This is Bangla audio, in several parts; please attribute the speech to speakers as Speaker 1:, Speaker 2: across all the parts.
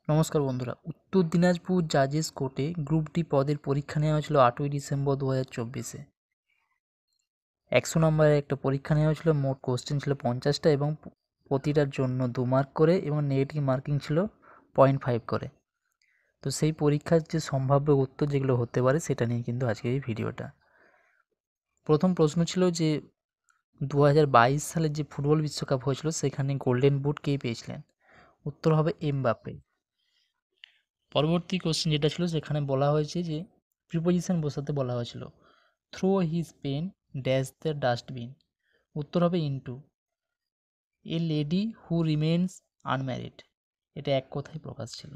Speaker 1: নমস্কার বন্ধুরা, উত্তর দিনাজপুর জাজেস কোর্টে গ্রুপ ডি পদের পরীক্ষা নেওয়া হয়েছিল 8ই ডিসেম্বর 2024-এ। 100 নম্বরের একটা পরীক্ষা নেওয়া হয়েছিল। মোট কোশ্চেন ছিল 50টা এবং প্রতিটার জন্য 2 মার্ক করে এবং নেগেটিভ মার্কিং ছিল 0.5 করে। তো সেই পরীক্ষার যে সম্ভাব্য উত্তর যেগুলো হতে পারে সেটা নিয়ে কিন্তু আজকের এই ভিডিওটা। প্রথম প্রশ্ন ছিল যে 2022 সালের যে ফুটবল বিশ্বকাপ হয়েছিল সেখানে গোল্ডেন বুট কে পেয়েছিলেন? উত্তর হবে এমবাপ্পে। পরবর্তী কোশ্চেন যেটা ছিল সেখানে বলা হয়েছে যে প্রিপোজিশন বসাতে বলা হয়েছিল, throw his pen dash the dustbin. উত্তর হবে into. A lady who remains unmarried, এটা এক কথায় প্রকাশ ছিল,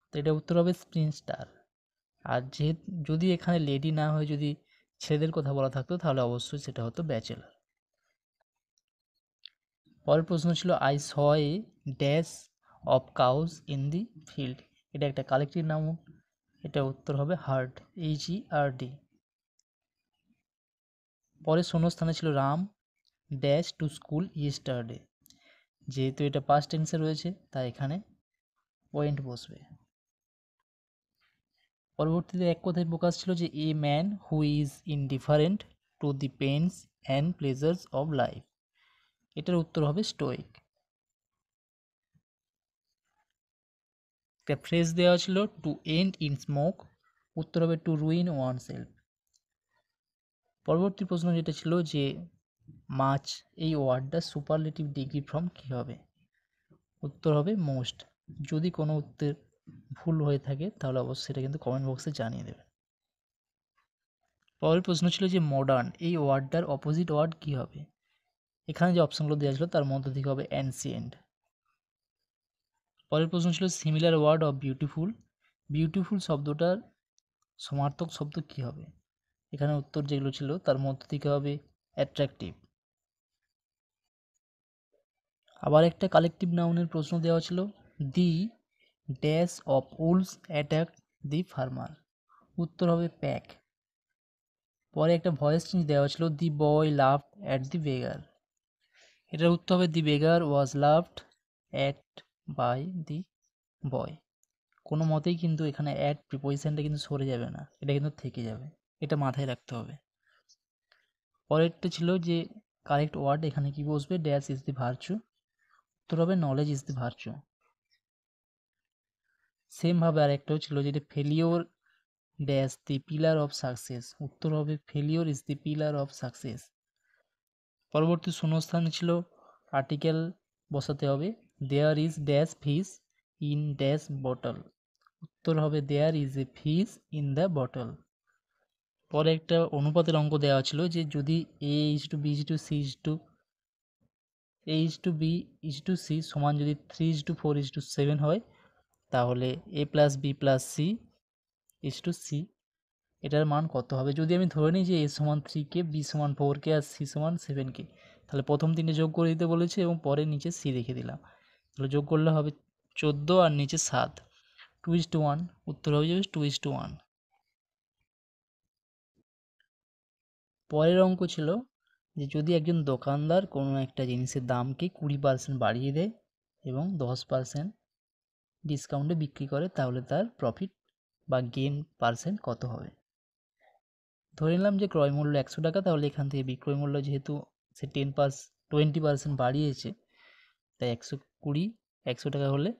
Speaker 1: তো এটা উত্তর হবে স্প্রিনস্টার। আর যদি এখানে লেডি না হয়ে যদি ছেলেদের কথা বলা থাকতো তাহলে অবশ্যই সেটা হতো ব্যাচেলার। পরের প্রশ্ন ছিল I saw a dash of cows in the field, এটা একটা কালেক্টিভ নাউন, এটা উত্তর হবে হার্ড, HERD। পরে শূন্যস্থানে ছিল Ram dash to school yesterday, যেহেতু এটা পাস্ট টেন্সে রয়েছে তাই এখানে পয়েন্ট বসবে। পরবর্তীতে এক কথায় প্রকাশ ছিল যে a man who is indifferent to the pains and pleasures of life, এটার উত্তর হবে স্টোইক। একটা ফ্রেজ দেওয়া ছিল টু এন্ড ইন স্মোক, উত্তর হবে টু রুইন ওয়ান সেলফ। পরবর্তী প্রশ্ন যেটা ছিল যে মাছ এই ওয়ার্ডটা সুপারলেটিভ ডিগ্রি ফর্ম কী হবে? উত্তর হবে মোস্ট। যদি কোনো উত্তর ভুল হয়ে থাকে তাহলে অবশ্যই সেটা কিন্তু কমেন্ট বক্সে জানিয়ে দেবে। পরের প্রশ্ন ছিল যে মডার্ন এই ওয়ার্ডটার অপোজিট ওয়ার্ড কী হবে? এখানে যে অপশনগুলো দেওয়া ছিল তার মধ্যে থেকে হবে অ্যানসিয়েন্ট। পরের প্রশ্ন ছিল similar word of beautiful, beautiful শব্দটার সমার্থক শব্দ কী হবে? এখানে উত্তর যেগুলো ছিল তার মধ্যে থেকে হবে অ্যাট্রাকটিভ। আবার একটা কালেকটিভ নাউনের প্রশ্ন দেওয়া ছিল, the dash of owls attack the farmer, উত্তর হবে প্যাক। পরে একটা ভয়েস চেঞ্জ দেওয়া ছিল, দি বয় লাভড অ্যাট দি বেগার, এটার উত্তর হবে দি বেগার ওয়াজ লাভড অ্যাট বাই দি বয়। কোনো মতেই কিন্তু এখানে অ্যাট প্রিপোজিশনটা কিন্তু সরে যাবে না, এটা কিন্তু থেকে যাবে, এটা মাথায় রাখতে হবে। পরেরটা ছিল যে কারেক্ট ওয়ার্ড এখানে কি বসবে, ড্যাশ ইজ দি ভার্চু, উত্তর হবে নলেজ ইজ দি ভার্চু। সেমভাবে আরেকটাও ছিল যেটা failure dash the pillar of success, উত্তর হবে failure is the pillar of success. পরবর্তী শূন্যস্থানে ছিল আর্টিকেল বসাতে হবে, there is dash fish in dash bottle, উত্তর হবে there is a fish in the bottle. পরে একটা অনুপাতের অঙ্ক দেওয়া ছিল যে যদি A:B:C সমান যদি 3:4:7 হয় তাহলে A+B+C:C, এটার মান কত হবে? যদি আমি ধরে নিই যে A সমান 3K, B সমান 4K আর C সমান 7K, তাহলে প্রথম তিনটে যোগ করে দিতে বলেছে এবং পরে নিচে C রেখে দিলাম, তাহলে যোগ করলে হবে 14 আর নিচে 7, 2:1, উত্তর হয়ে যাবে 2:1। পরের অঙ্ক ছিল যে যদি একজন দোকানদার কোনো একটা জিনিসের দামকে 20% বাড়িয়ে দেয় এবং 10% ডিসকাউন্টে বিক্রি করে তাহলে তার প্রফিট বা গেন পার্সেন্ট কত হবে? ধরে নিলাম যে ক্রয় মূল্য 100 টাকা, তাহলে এখান থেকে বিক্রয় মূল্য যেহেতু সে 20% বাড়িয়েছে তাই 100 টাকা হলে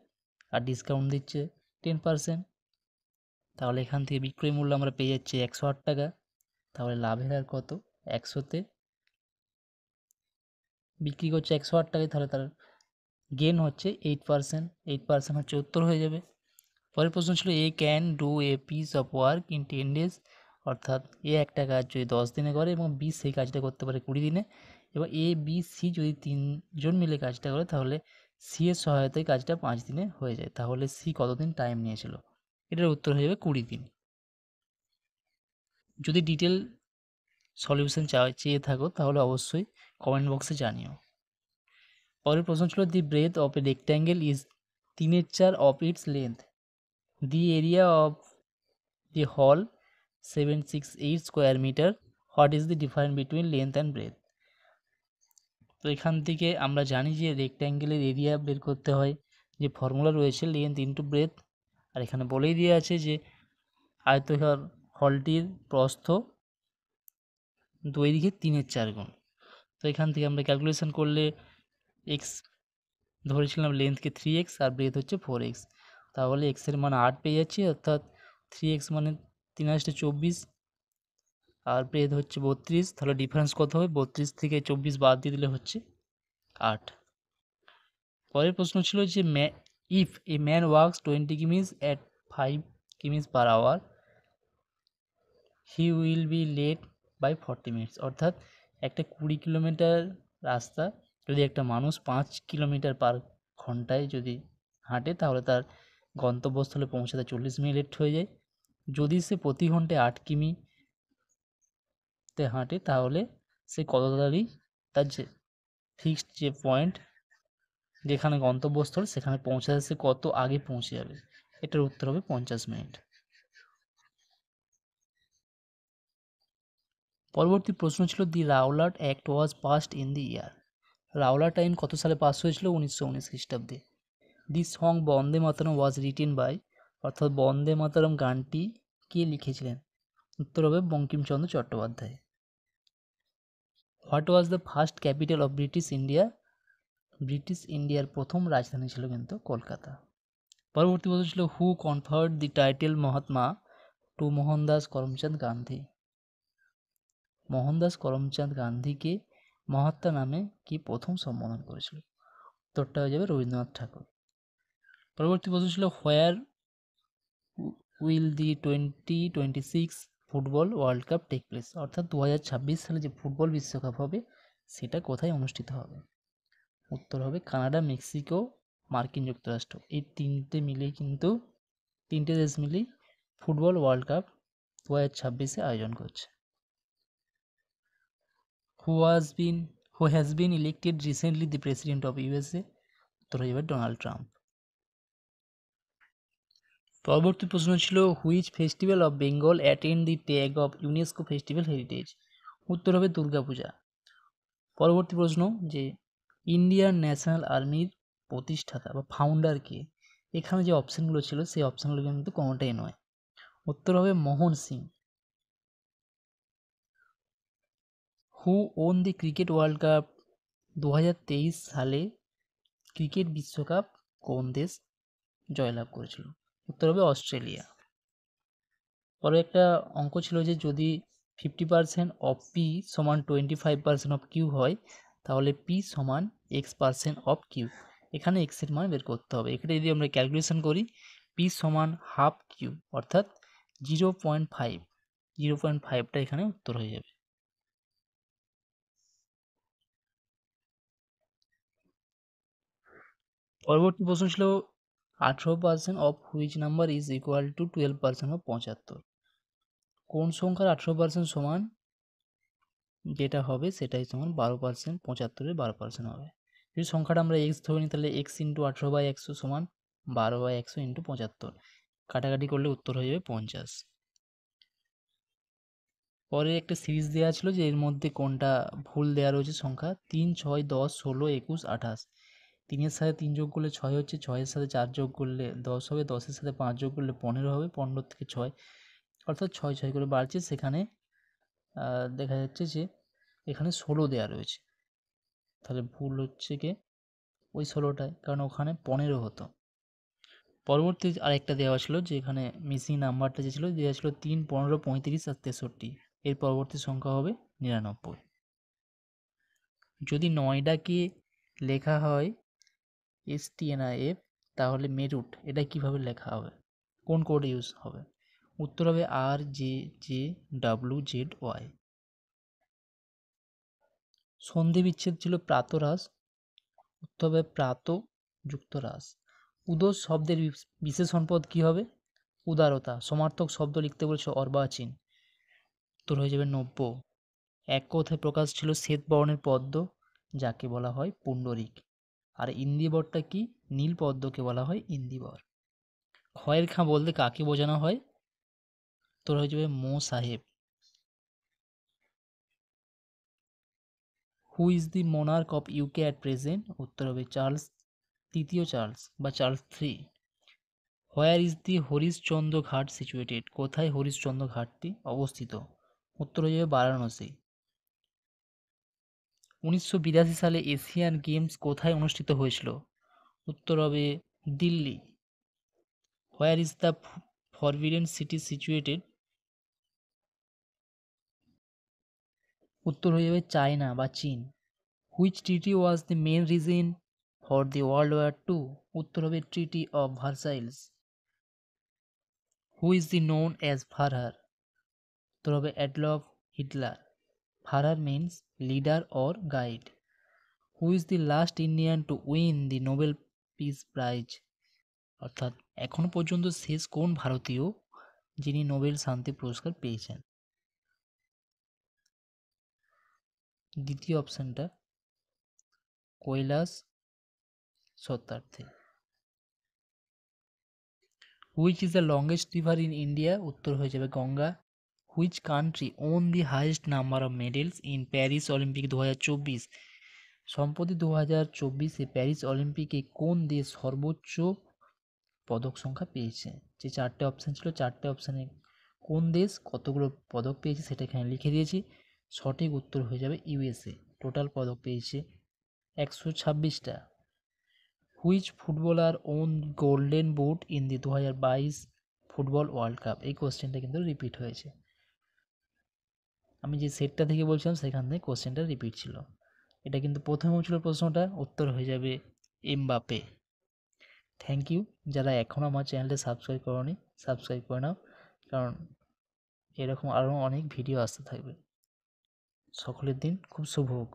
Speaker 1: আর ডিসকাউন্ট দিচ্ছে 10%, তাহলে এখান থেকে বিক্রয় মূল্য আমরা পেয়ে যাচ্ছি 108 টাকা। তাহলে লাভের হার কত? 100তে বিক্রি করছে 108 টাকায়, তাহলে তার গেন হচ্ছে 8%, 8% হচ্ছে উত্তর হয়ে যাবে। পরের প্রশ্ন ছিল a can do a piece of work in 10 days, অর্থাৎ এ একটা কাজ যদি 10 দিনে করে এবং বি সেই কাজটা করতে পারে 20 দিনে, এবার A, B, C যদি তিনজন মিলে কাজটা করে তাহলে সি এর সহায়তায় কাজটা 5 দিনে হয়ে যায়, তাহলে সি কতদিন টাইম নিয়েছিল? এটার উত্তর হয়ে যাবে 20 দিন। যদি ডিটেল সলিউশন চেয়ে থাকো তাহলে অবশ্যই কমেন্ট বক্সে জানিও। পরের প্রশ্ন ছিল the breadth of a rectangle is 3/4 of its length, the area of the hall 768 square metre, what is the difference between length and breadth? তো এখান থেকে আমরা জানি যে রেক্ট্যাঙ্গেলের এরিয়া বের করতে হয় যে ফর্মুলা রয়েছে লেন্থ ইন্টু ব্রেথ, আর এখানে বলেই দেওয়া আছে যে আয়তাকার হলটির প্রস্থ দৈর্ঘ্যের 3/4 গুণ। তো এখান থেকে আমরা ক্যালকুলেশন করলে এক্স ধরেছিলাম লেন্থকে 3x আর ব্রেথ হচ্ছে 4x, তাহলে এক্সের মান 8 পেয়ে যাচ্ছি, অর্থাৎ 3x মানে 3×24 আর ব্রেথ হচ্ছে 32, তাহলে ডিফারেন্স কত হবে? 32 থেকে 24 বাদ দিয়ে দিলে হচ্ছে 8। পরের প্রশ্ন ছিল যে if a man works 20 kms at 5 kms per hour he will be late by 40 minutes, অর্থাৎ একটা 20 কিলোমিটার রাস্তা যদি একটা মানুষ 5 কিলোমিটার পার ঘন্টায় যদি হাঁটে তাহলে তার গন্তব্যস্থলে পৌঁছাতে 40 মিনিট লেট হয়ে যায়। যদি সে প্রতি ঘন্টায় 8 কিমিতে হাঁটে তাহলে সে কত তাড়াতাড়ি তার যে ফিক্সড যে পয়েন্ট যেখানে গন্তব্যস্থল সেখানে পৌঁছাতে সে কত আগে পৌঁছে যাবে। এটার উত্তর হবে 50 মিনিট। পরবর্তী প্রশ্ন ছিল the Rowlatt Act was passed in the year. Rowlatt আইন কত সালে পাস হয়েছিল? 1919 খ্রিস্টাব্দে। The song Vande Mataram was written by, অর্থাৎ বন্দে মাতরম গানটি কে লিখেছিলেন? উত্তর হবে Bankimchandra Chattopadhyay. What was the first capital of British India? British ইন্ডিয়ার প্রথম রাজধানী ছিল কিন্তু কলকাতা। পরবর্তী প্রশ্ন ছিল who conferred the title Mahatma to Mohandas Karamchand Gandhi. Mohandas Karamchand গান্ধীকে মহাত্মা নামে কি প্রথম সম্বোধন করেছিল? উত্তরটা হয়ে যাবে রবীন্দ্রনাথ ঠাকুর। পরবর্তী প্রশ্ন ছিল where will the 2026 football world cup take place, অর্থাৎ 2026 সালে যে ফুটবল বিশ্বকাপ হবে সেটা কোথায় অনুষ্ঠিত হবে? উত্তর হবে কানাডা, মেক্সিকো, মার্কিন যুক্তরাষ্ট্র। এই তিনটে দেশ মিলেই ফুটবল ওয়ার্ল্ড কাপ 2026-এ আয়োজন করছে। Who has been elected recently the president of USA? উত্তর হয়ে যাবে ডোনাল্ড ট্রাম্প। পরবর্তী প্রশ্ন ছিল which festival of Bengal attend the tag of UNESCO festival heritage? উত্তর হবে দুর্গাপূজা। পরবর্তী প্রশ্ন যে ইন্ডিয়ান ন্যাশনাল আর্মির প্রতিষ্ঠাতা বা ফাউন্ডার কে? এখানে যে অপশানগুলো ছিল সেই অপশানগুলো কিন্তু কোনোটাই নয়। উত্তর হবে Mohan Singh. Who won the cricket world cup? 2023 সালে ক্রিকেট বিশ্বকাপ কোন দেশ জয়লাভ করেছিল? উত্তর হবে অস্ট্রেলিয়া। পরে একটা অঙ্ক ছিল যে যদি 50% অফ পি সমান 25% অফ কিউ হয় তাহলে পি সমান x% অফ কিউ। এখানে x এর মান বের করতে হবে। এখানে যদি আমরা ক্যালকুলেশন করি পি সমান হাফ কিউ, অর্থাৎ 0.5, 0.5টা এখানে উত্তর হয়ে যাবে। পরবর্তী প্রশ্ন ছিল 18% of which number is equal to 12% of 75? কোন সংখ্যার 18% সমান? যেটা হবে সেটাই সমান 12%, 75-এর 12% হবে। যদি সংখ্যাটা আমরা এক্স ধরে নিই তাহলে এক্স ইন্টু 18/100 সমান 12/100 ইন্টু 75, কাটাকাটি করলে উত্তর হয়ে যাবে 50। পরে একটা সিরিজ দেওয়া ছিল যে এর মধ্যে কোনটা ভুল দেওয়া রয়েছে সংখ্যা 3, 6, 10, 16, 21, 28। 3-এর সাথে 3 যোগ করলে 6 হচ্ছে, 6-এর সাথে 4 যোগ করলে 10 হবে, 10-এর সাথে 5 যোগ করলে 15 হবে, 15 থেকে 6 অর্থাৎ 6 6 করে বাড়ছে। সেখানে দেখা যাচ্ছে যে এখানে 16 দেওয়া রয়েছে, তাহলে ভুল হচ্ছে কি ওই 16টায়, কারণ ওখানে 15 হতো। পরবর্তী আরেকটা দেওয়া ছিল যে এখানে মিসিং নাম্বারটা যে ছিল দেওয়া ছিল 3, 15, 35 আর 63। এর পরবর্তী সংখ্যা হবে 99। যদি নয়ডাকে লেখা হয় STNIF তাহলে মেরুট এটা কিভাবে লেখা হবে? কোন কোড ইউজ হবে? উত্তর হবে RJJWZY। সন্ধি বিচ্ছেদ ছিল প্রাতরাশ, উত্তর হবে প্রাত যুক্ত রাস। উদর শব্দের বিশেষণ পদ কি হবে? উদারতা। সমার্থক শব্দ লিখতে বলেছে অর্বাচীন, উত্তর হয়ে যাবে 90। এক কথায় প্রকাশ ছিল শ্বেত বর্ণের পদ্ম যাকে বলা হয় পুণ্ডরিক, আর ইন্দিবরটা কি? নীল পদ্মকে বলা হয় ইন্দিবর। খয়ের খাঁ বলতে কাকে বোঝানো হয়? উত্তর হয়ে যাবে মো সাহেব। হু is the Monarch of UK at present? উত্তর হবে চার্লস তৃতীয় চার্লস বা Charles three. Where is the Harishchandra ঘাট সিচুয়েটেড? কোথায় হরিশচন্দ্র ঘাটটি অবস্থিত? উত্তর হয়ে যাবে বারাণসী। 1982 সালে এশিয়ান গেমস কোথায় অনুষ্ঠিত হয়েছিল? উত্তর হবে Delhi. Where is the forbidden city situated? উত্তর হয়ে যাবে চায়না বা চীন। Which treaty was the main reason for the world war two? উত্তর হবে treaty of Versailles. Who is the known as Fuhrer? উত্তর হবে Adolf Hitler. Fuhrer means leader or guide. Who is the last Indian to win the Nobel peace prize? অর্থাৎ এখনো পর্যন্ত শেষ কোন ভারতীয় যিনি নোবেল শান্তি পুরস্কার পেয়েছেন? দ্বিতীয় অপশানটা Kailash Satyarthi. Which is the longest river in India? উত্তর হয়ে যাবে Ganga. Which country won the highest number of medals in Paris Olympic 2024? সম্প্রতি 2024 প্যারিস অলিম্পিকে কোন দেশ সর্বোচ্চ পদক সংখ্যা পেয়েছে? যে চারটে অপশান ছিল, চারটে অপশানে কোন দেশ কতগুলো পদক পেয়েছে সেটা এখানে লিখে দিয়েছি। সঠিক উত্তর হয়ে যাবে ইউএসএ। টোটাল পদক পেয়েছে 126টা। Which footballer won golden boot in the 2022 football world cup? এই কোশ্চেনটা কিন্তু রিপিট হয়েছে। আমি যে সেটটা থেকে বলছিলাম সেখান থেকে কোশ্চেনটা রিপিট ছিল। এটা কিন্তু প্রথমেও ছিল প্রশ্নটা, উত্তর হয়ে যাবে এমবাপে। Thank you. যারা এখনও আমার চ্যানেলটা সাবস্ক্রাইব করোনি সাবস্ক্রাইব করে নাও, কারণ এরকম আরও অনেক ভিডিও আসতে থাকবে। সকলের দিন খুব শুভ হোক।